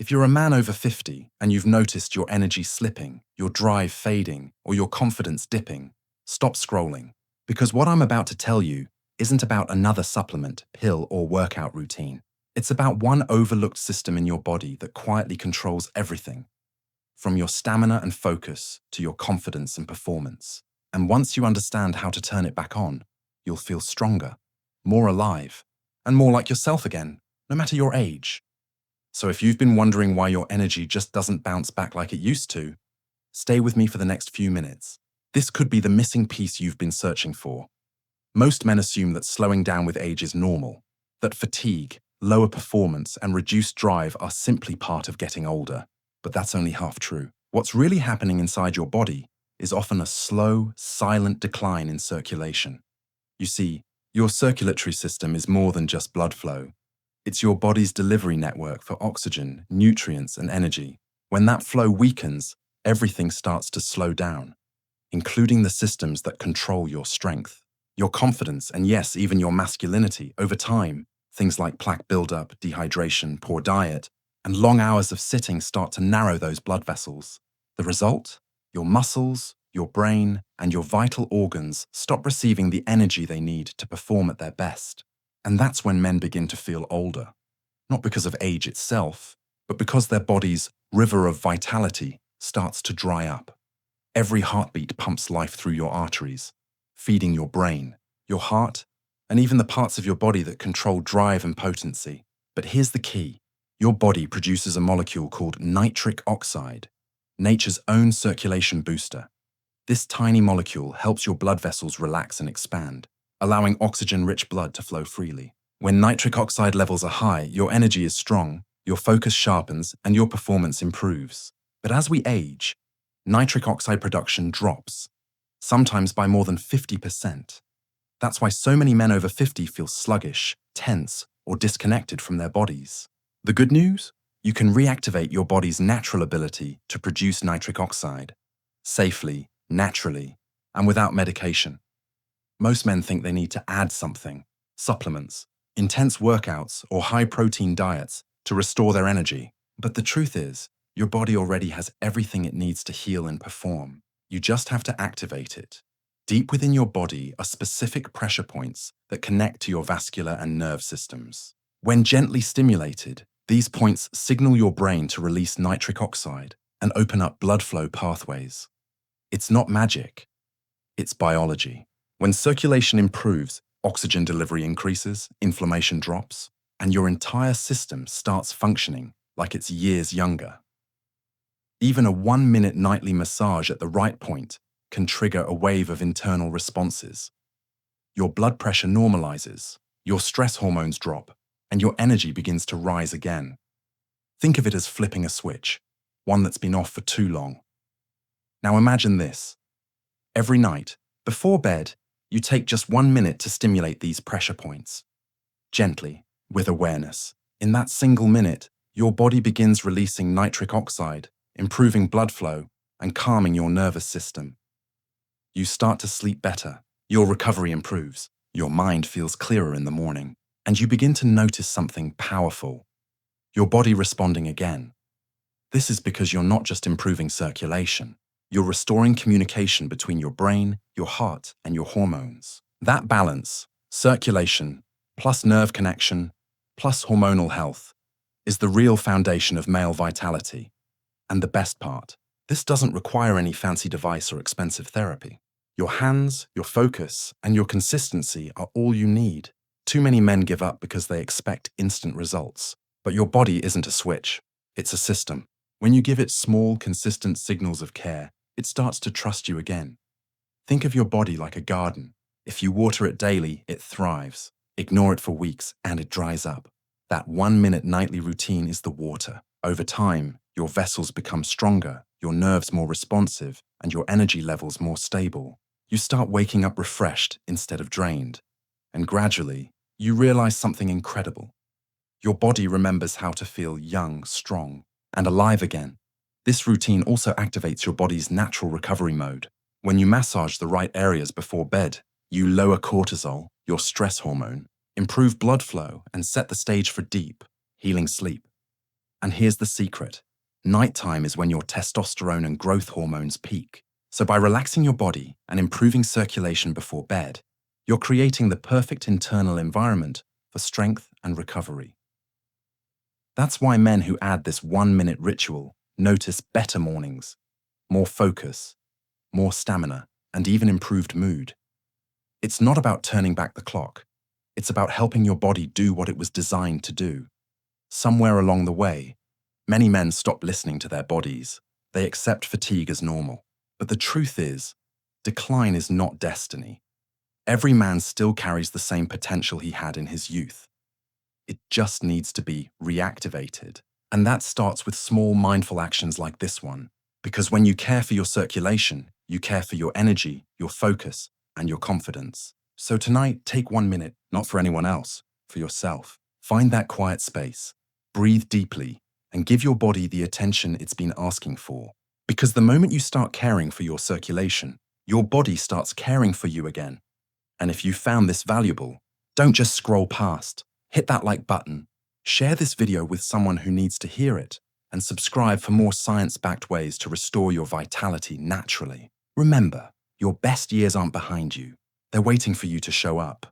If you're a man over 50 and you've noticed your energy slipping, your drive fading, or your confidence dipping, stop scrolling. Because what I'm about to tell you isn't about another supplement, pill, or workout routine. It's about one overlooked system in your body that quietly controls everything, from your stamina and focus to your confidence and performance. And once you understand how to turn it back on, you'll feel stronger, more alive, and more like yourself again, no matter your age. So if you've been wondering why your energy just doesn't bounce back like it used to, stay with me for the next few minutes. This could be the missing piece you've been searching for. Most men assume that slowing down with age is normal, that fatigue, lower performance, and reduced drive are simply part of getting older. But that's only half true. What's really happening inside your body is often a slow, silent decline in circulation. You see, your circulatory system is more than just blood flow. It's your body's delivery network for oxygen, nutrients, and energy. When that flow weakens, everything starts to slow down, including the systems that control your strength, your confidence, and yes, even your masculinity. Over time, things like plaque buildup, dehydration, poor diet, and long hours of sitting start to narrow those blood vessels. The result? Your muscles, your brain, and your vital organs stop receiving the energy they need to perform at their best. And that's when men begin to feel older, not because of age itself, but because their body's river of vitality starts to dry up. Every heartbeat pumps life through your arteries, feeding your brain, your heart, and even the parts of your body that control drive and potency. But here's the key. Your body produces a molecule called nitric oxide, nature's own circulation booster. This tiny molecule helps your blood vessels relax and expand, allowing oxygen-rich blood to flow freely. When nitric oxide levels are high, your energy is strong, your focus sharpens, and your performance improves. But as we age, nitric oxide production drops, sometimes by more than 50%. That's why so many men over 50 feel sluggish, tense, or disconnected from their bodies. The good news? You can reactivate your body's natural ability to produce nitric oxide, safely, naturally, and without medication. Most men think they need to add something, supplements, intense workouts, or high-protein diets to restore their energy. But the truth is, your body already has everything it needs to heal and perform. You just have to activate it. Deep within your body are specific pressure points that connect to your vascular and nerve systems. When gently stimulated, these points signal your brain to release nitric oxide and open up blood flow pathways. It's not magic, it's biology. When circulation improves, oxygen delivery increases, inflammation drops, and your entire system starts functioning like it's years younger. Even a 1-minute nightly massage at the right point can trigger a wave of internal responses. Your blood pressure normalizes, your stress hormones drop, and your energy begins to rise again. Think of it as flipping a switch, one that's been off for too long. Now imagine this. Every night, before bed, you take just 1 minute to stimulate these pressure points. Gently, with awareness. In that single minute, your body begins releasing nitric oxide, improving blood flow, and calming your nervous system. You start to sleep better, your recovery improves, your mind feels clearer in the morning, and you begin to notice something powerful. Your body responding again. This is because you're not just improving circulation. You're restoring communication between your brain, your heart, and your hormones. That balance, circulation, plus nerve connection, plus hormonal health, is the real foundation of male vitality. And the best part, this doesn't require any fancy device or expensive therapy. Your hands, your focus, and your consistency are all you need. Too many men give up because they expect instant results. But your body isn't a switch, it's a system. When you give it small, consistent signals of care, it starts to trust you again. Think of your body like a garden. If you water it daily, it thrives. Ignore it for weeks, and it dries up. That 1-minute nightly routine is the water. Over time, your vessels become stronger, your nerves more responsive, and your energy levels more stable. You start waking up refreshed instead of drained. And gradually, you realize something incredible. Your body remembers how to feel young, strong, and alive again. This routine also activates your body's natural recovery mode. When you massage the right areas before bed, you lower cortisol, your stress hormone, improve blood flow, and set the stage for deep, healing sleep. And here's the secret. Nighttime is when your testosterone and growth hormones peak. So by relaxing your body and improving circulation before bed, you're creating the perfect internal environment for strength and recovery. That's why men who add this 1-minute ritual notice better mornings, more focus, more stamina, and even improved mood. It's not about turning back the clock. It's about helping your body do what it was designed to do. Somewhere along the way, many men stop listening to their bodies. They accept fatigue as normal. But the truth is, decline is not destiny. Every man still carries the same potential he had in his youth. It just needs to be reactivated. And that starts with small mindful actions like this one. Because when you care for your circulation, you care for your energy, your focus, and your confidence. So tonight, take 1 minute, not for anyone else, for yourself. Find that quiet space, breathe deeply, and give your body the attention it's been asking for. Because the moment you start caring for your circulation, your body starts caring for you again. And if you found this valuable, don't just scroll past. Hit that like button, share this video with someone who needs to hear it, and subscribe for more science-backed ways to restore your vitality naturally. Remember, your best years aren't behind you. They're waiting for you to show up.